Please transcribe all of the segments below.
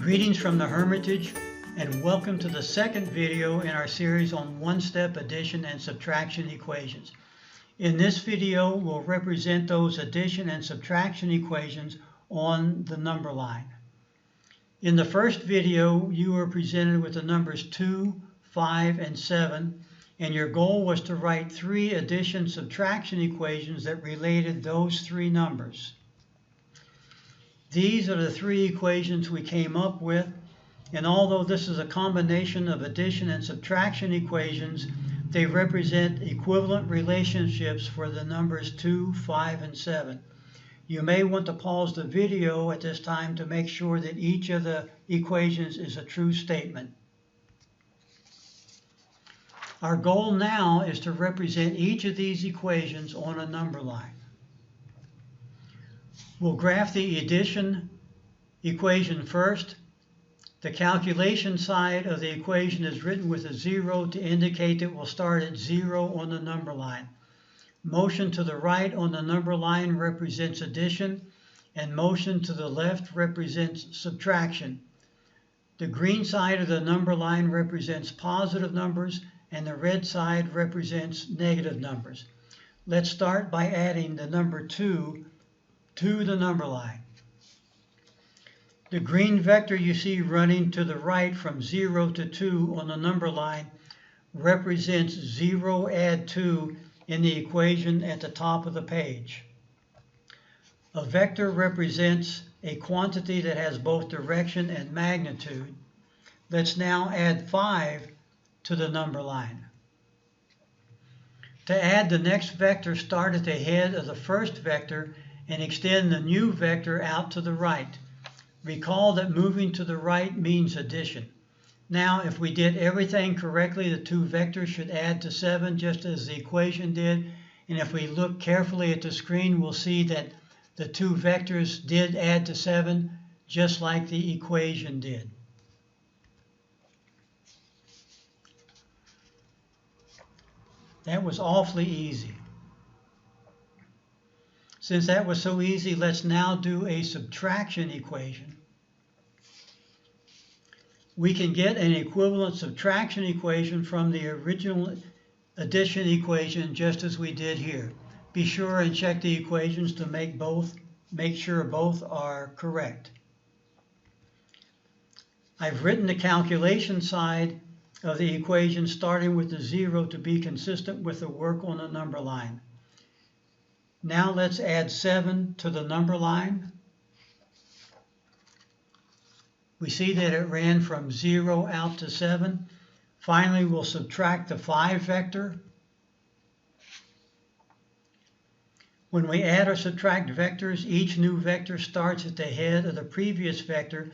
Greetings from the Hermitage and welcome to the second video in our series on one-step addition and subtraction equations. In this video, we'll represent those addition and subtraction equations on the number line. In the first video, you were presented with the numbers 2, 5, and 7, and your goal was to write 3 addition-subtraction equations that related those 3 numbers. These are the 3 equations we came up with, and although this is a combination of addition and subtraction equations, they represent equivalent relationships for the numbers 2, 5, and 7. You may want to pause the video at this time to make sure that each of the equations is a true statement. Our goal now is to represent each of these equations on a number line. We'll graph the addition equation first. The calculation side of the equation is written with a 0 to indicate that we'll start at 0 on the number line. Motion to the right on the number line represents addition, and motion to the left represents subtraction. The green side of the number line represents positive numbers, and the red side represents negative numbers. Let's start by adding the number 2 to the number line. The green vector you see running to the right from 0 to 2 on the number line represents 0 add 2 in the equation at the top of the page. A vector represents a quantity that has both direction and magnitude. Let's now add 5 to the number line. To add the next vector, start at the head of the first vector and extend the new vector out to the right. Recall that moving to the right means addition. Now, if we did everything correctly, the 2 vectors should add to 7 just as the equation did. And if we look carefully at the screen, we'll see that the 2 vectors did add to 7 just like the equation did. That was awfully easy. Since that was so easy, let's now do a subtraction equation. We can get an equivalent subtraction equation from the original addition equation just as we did here. Be sure and check the equations to make sure both are correct. I've written the calculation side of the equation starting with the 0 to be consistent with the work on the number line. Now let's add 7 to the number line. We see that it ran from 0 out to 7. Finally, we'll subtract the 5 vector. When we add or subtract vectors, each new vector starts at the head of the previous vector.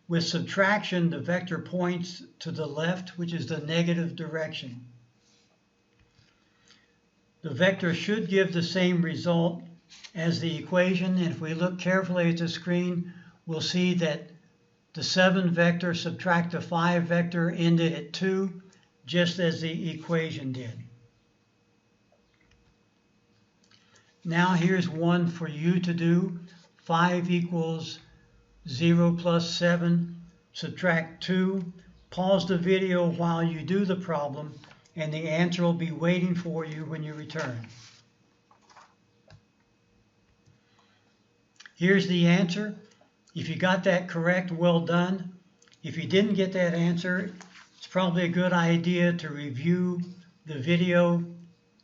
With subtraction, the vector points to the left, which is the negative direction. The vector should give the same result as the equation, and if we look carefully at the screen, we'll see that the 7 vector subtract the 5 vector ended at 2, just as the equation did. Now here's one for you to do. 5 equals 0 plus 7, subtract 2. Pause the video while you do the problem, and the answer will be waiting for you when you return. Here's the answer. If you got that correct, well done. If you didn't get that answer, it's probably a good idea to review the video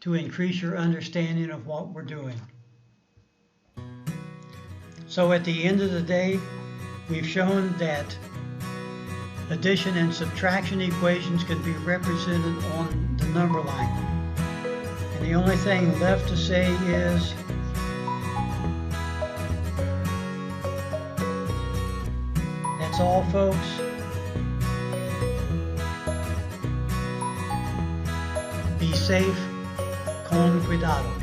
to increase your understanding of what we're doing. So at the end of the day, we've shown that addition and subtraction equations can be represented on the number line. And the only thing left to say is that's all, folks. Be safe, con cuidado.